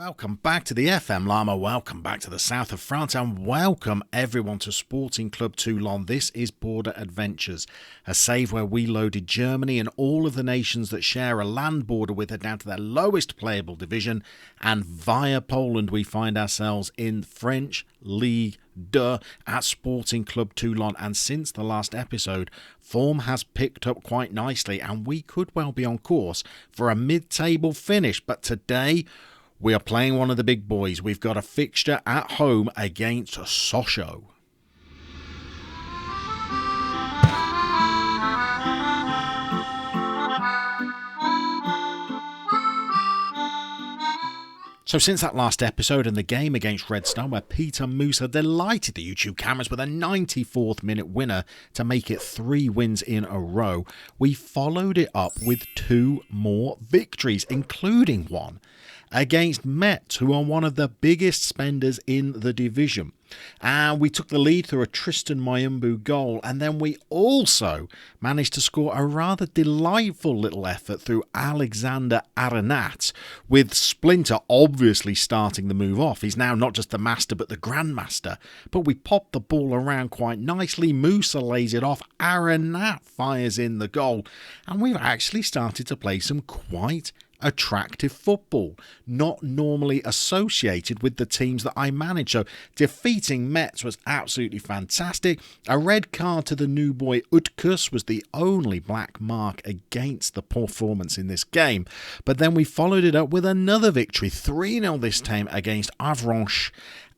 Welcome back to the FM LLaMa, welcome back to the south of France, and welcome everyone to Sporting Club Toulon. This is Border Adventures, a save where we loaded Germany and all of the nations that share a land border with her down to their lowest playable division, and via Poland we find ourselves in French Ligue 2 at Sporting Club Toulon. And since the last episode, form has picked up quite nicely and we could well be on course for a mid-table finish. But today we are playing one of the big boys. We've got a fixture at home against Sochaux. So since that last episode and the game against Red Star, where Peter Musa delighted the YouTube cameras with a 94th minute winner to make it 3 wins in a row, we followed it up with 2 more victories, including one against Metz, who are one of the biggest spenders in the division. And we took the lead through a Tristan Mayumbu goal, and then we also managed to score a rather delightful little effort through Alexander Arenat, with Splinter obviously starting the move off. He's now not just the master but the grandmaster. But we popped the ball around quite nicely, Musa lays it off, Arenat fires in the goal, and we've actually started to play some quite attractive football, not normally associated with the teams that I manage. So defeating Metz was absolutely fantastic. A red card to the new boy Utkus was the only black mark against the performance in this game. But then we followed it up with another victory, 3-0 this time against Avranches.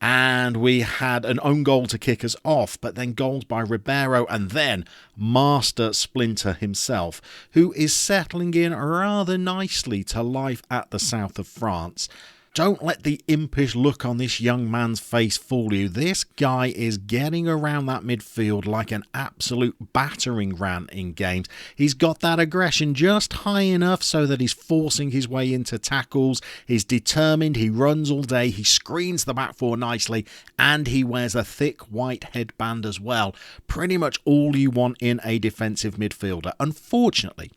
And we had an own goal to kick us off, but then goals by Ribeiro and then Master Splinter himself, who is settling in rather nicely to life at the south of France. Don't let the impish look on this young man's face fool you. This guy is getting around that midfield like an absolute battering ram in games. He's got that aggression just high enough so that he's forcing his way into tackles. He's determined, he runs all day, he screens the back four nicely, and he wears a thick white headband as well. Pretty much all you want in a defensive midfielder. Unfortunately,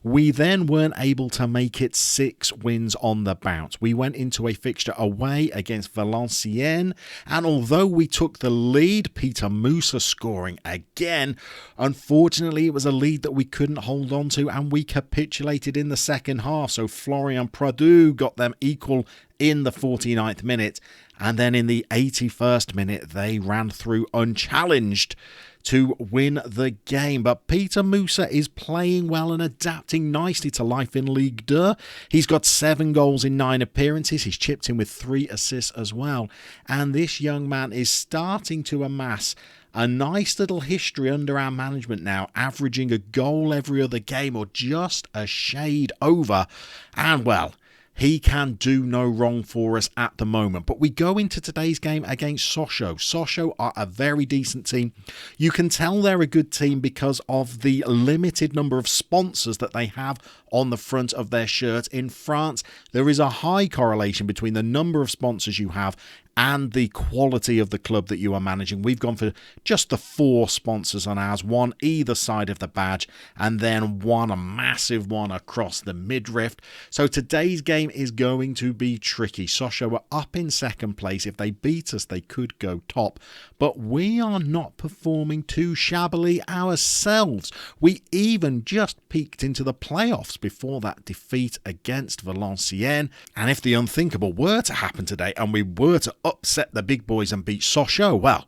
we then weren't able to make it 6 wins on the bounce. We went into a fixture away against Valenciennes, and although we took the lead, Peter Musa scoring again, unfortunately it was a lead that we couldn't hold on to and we capitulated in the second half. So Florian Pradu got them equal in the 49th minute, and then in the 81st minute they ran through unchallenged to win the game. But Peter Musa is playing well and adapting nicely to life in Ligue 2. He's got 7 goals in 9 appearances. He's chipped in with 3 assists as well. And this young man is starting to amass a nice little history under our management now, averaging a goal every other game or just a shade over. And well, he can do no wrong for us at the moment. But we go into today's game against Sochaux. Sochaux are a very decent team. You can tell they're a good team because of the limited number of sponsors that they have on the front of their shirt. In France, there is a high correlation between the number of sponsors you have and the quality of the club that you are managing. We've gone for just the 4 sponsors on ours, one either side of the badge, and then a massive one across the midriff. So today's game is going to be tricky. Sochaux are up in second place. If they beat us, they could go top. But we are not performing too shabbily ourselves. We even just peeked into the playoffs before that defeat against Valenciennes. And if the unthinkable were to happen today and we were to upset the big boys and beat Sochaux, well,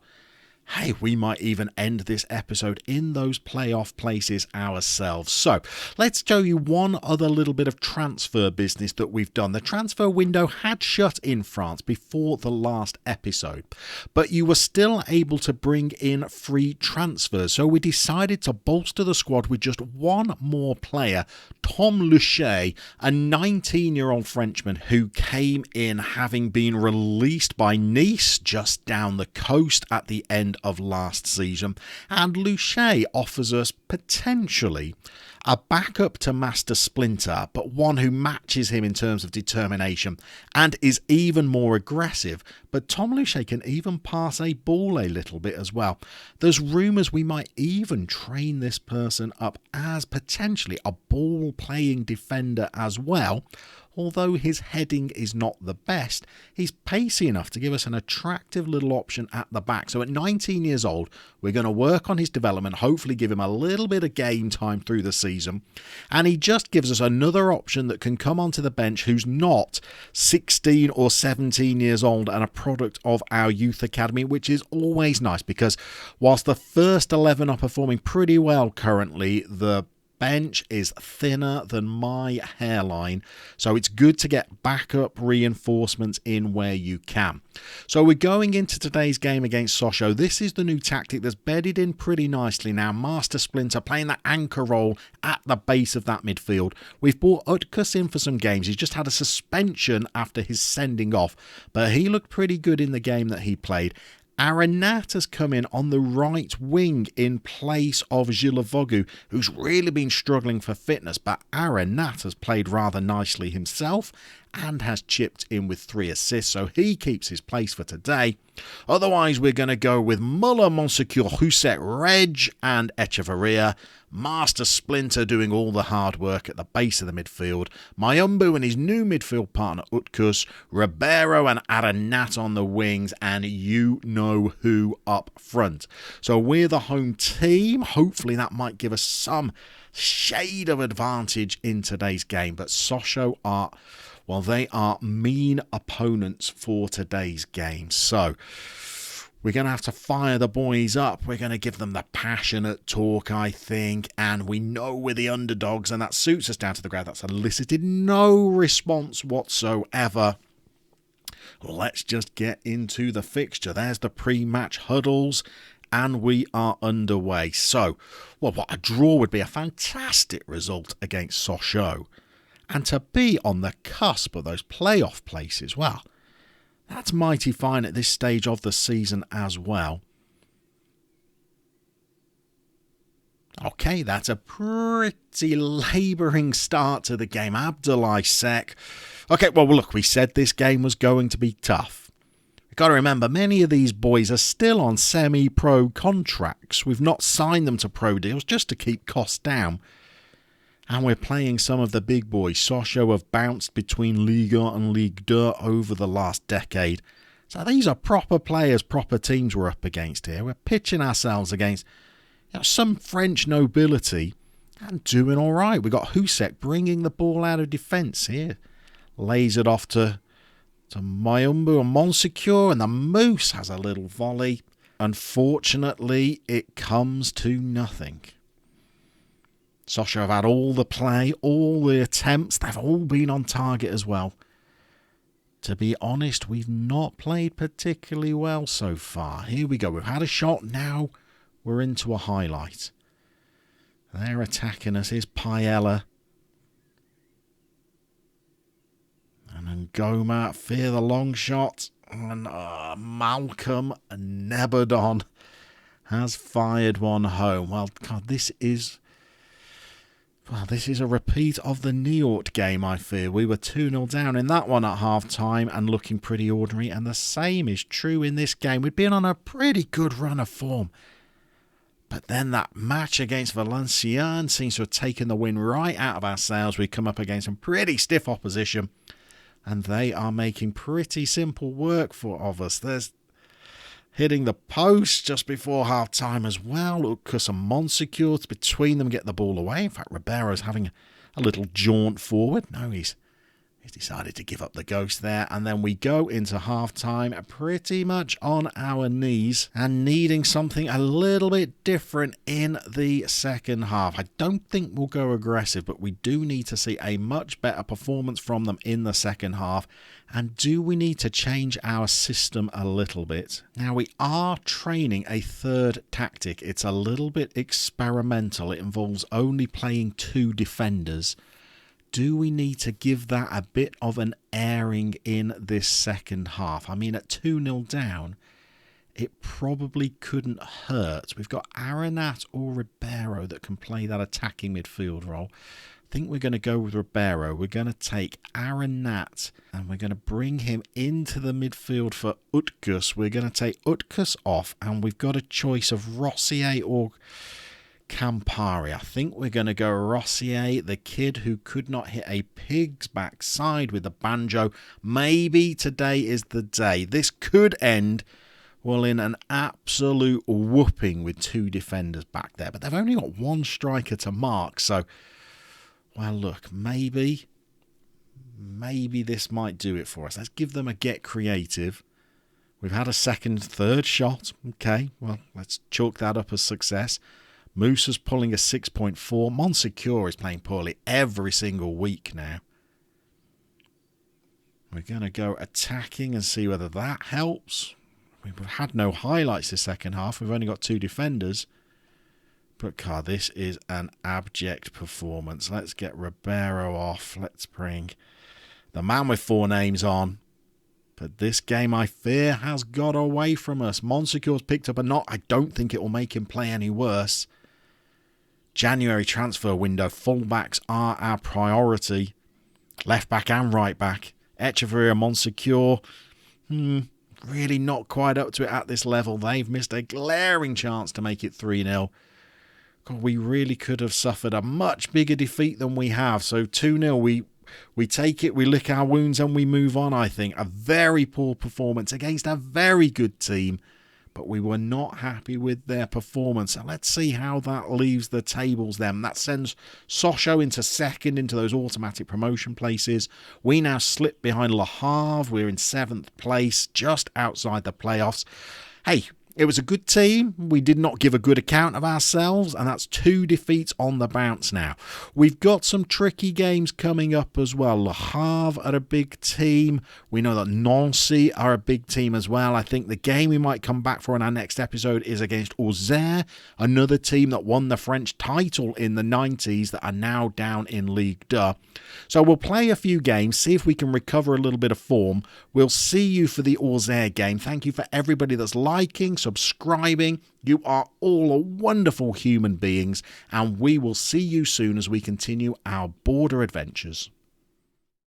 hey, we might even end this episode in those playoff places ourselves. So let's show you one other little bit of transfer business that we've done. The transfer window had shut in France before the last episode, but you were still able to bring in free transfers. So we decided to bolster the squad with just one more player, Tom Luchet, a 19-year-old Frenchman who came in having been released by Nice just down the coast at the end of last season, and Luchet offers us potentially a backup to Master Splinter, but one who matches him in terms of determination and is even more aggressive. But Tom Luchet can even pass a ball a little bit as well. There's rumours we might even train this person up as potentially a ball-playing defender as well. although his heading is not the best, he's pacey enough to give us an attractive little option at the back. So at 19 years old, we're going to work on his development, hopefully give him a little bit of game time through the season. And he just gives us another option that can come onto the bench who's not 16 or 17 years old and a product of our youth academy, which is always nice because whilst the first 11 are performing pretty well currently, the bench is thinner than my hairline, so it's good to get backup reinforcements in where you can. So we're going into today's game against Sochaux. This is the new tactic that's bedded in pretty nicely now. Master Splinter playing that anchor role at the base of that midfield. We've brought Utkus in for some games. He's just had a suspension after his sending off, but he looked pretty good in the game that he played. Aranat has come in on the right wing in place of Gilavogu, who's really been struggling for fitness, but Aranat has played rather nicely himself and has chipped in with 3 assists, so he keeps his place for today. Otherwise, we're going to go with Muller, Monsecure, Husek, Reg and Echeverria. Master Splinter doing all the hard work at the base of the midfield. Mayumbu and his new midfield partner Utkus, Ribeiro and Aranat on the wings, and you know who up front. So we're the home team. Hopefully that might give us some shade of advantage in today's game. But Sochaux are, well, they are mean opponents for today's game. So we're going to have to fire the boys up. We're going to give them the passionate talk, I think. And we know we're the underdogs, and that suits us down to the ground. That's elicited no response whatsoever. Let's just get into the fixture. There's the pre-match huddles, and we are underway. So, well, what a draw would be a fantastic result against Sochaux. And to be on the cusp of those playoff places, well, that's mighty fine at this stage of the season as well. Okay, that's a pretty labouring start to the game. Abdoulaye Seck. Okay, well, look, we said this game was going to be tough. You've got to remember, many of these boys are still on semi-pro contracts. We've not signed them to pro deals just to keep costs down. And we're playing some of the big boys. Sochaux have bounced between Liga and Ligue 2 over the last decade. So these are proper players, proper teams we're up against here. We're pitching ourselves against some French nobility and doing all right. We've got Husek bringing the ball out of defence here. Lays it off to Mayumbu and Monsecure, and the Moose has a little volley. Unfortunately, it comes to nothing. Sochaux have had all the play, all the attempts. They've all been on target as well. To be honest, we've not played particularly well so far. Here we go. We've had a shot. Now we're into a highlight. They're attacking us. Here's Paella. And Ngoma, fear the long shot. And Malcolm Nebadon has fired one home. Well, God, this is a repeat of the Niort game, I fear. We were 2-0 down in that one at half-time and looking pretty ordinary. And the same is true in this game. We'd been on a pretty good run of form. But then that match against Valenciennes seems to have taken the wind right out of our sails. We come up against some pretty stiff opposition. And they are making pretty simple work of us. There's hitting the post just before half-time as well. Utkus and Monsecure between them get the ball away. In fact, Ribeiro's having a little jaunt forward. No, he's decided to give up the ghost there. And then we go into half-time pretty much on our knees and needing something a little bit different in the second half. I don't think we'll go aggressive, but we do need to see a much better performance from them in the second half. And do we need to change our system a little bit? Now, we are training a third tactic. It's a little bit experimental. It involves only playing 2 defenders. Do we need to give that a bit of an airing in this second half? I mean, at 2-0 down, it probably couldn't hurt. We've got Aranat or Ribeiro that can play that attacking midfield role. I think we're going to go with Ribeiro. We're going to take Aranat and we're going to bring him into the midfield for Utkus. We're going to take Utkus off and we've got a choice of Rossier or Campari. I think we're going to go Rossier, the kid who could not hit a pig's backside with the banjo. Maybe today is the day. This could end, well, in an absolute whooping with 2 defenders back there. But they've only got 1 striker to mark. So, well, look, maybe this might do it for us. Let's give them a get creative. We've had a second, third shot. Okay, well, let's chalk that up as success. Musa's pulling a 6.4. Monsecure is playing poorly every single week now. We're going to go attacking and see whether that helps. We've had no highlights this second half. We've only got 2 defenders. But, God, this is an abject performance. Let's get Ribeiro off. Let's bring the man with 4 names on. But this game, I fear, has got away from us. Monsecure's picked up a knock. I don't think it will make him play any worse. January transfer window. Fullbacks are our priority. Left back and right back. Echeverria, Monsecure. Really not quite up to it at this level. They've missed a glaring chance to make it 3-0. God, we really could have suffered a much bigger defeat than we have. So 2-0, we take it, we lick our wounds and we move on, I think. A very poor performance against a very good team. But we were not happy with their performance. So let's see how that leaves the tables then. That sends Sochaux into second, into those automatic promotion places. We now slip behind Le Havre. We're in 7th place, just outside the playoffs. Hey, it was a good team. We did not give a good account of ourselves, and that's 2 defeats on the bounce now. We've got some tricky games coming up as well. Le Havre are a big team. We know that Nancy are a big team as well. I think the game we might come back for in our next episode is against Auxerre, another team that won the French title in the 90s that are now down in Ligue 2. So we'll play a few games, see if we can recover a little bit of form. We'll see you for the Auxerre game. Thank you for everybody that's liking, subscribing. You are all wonderful human beings, and we will see you soon as we continue our border adventures.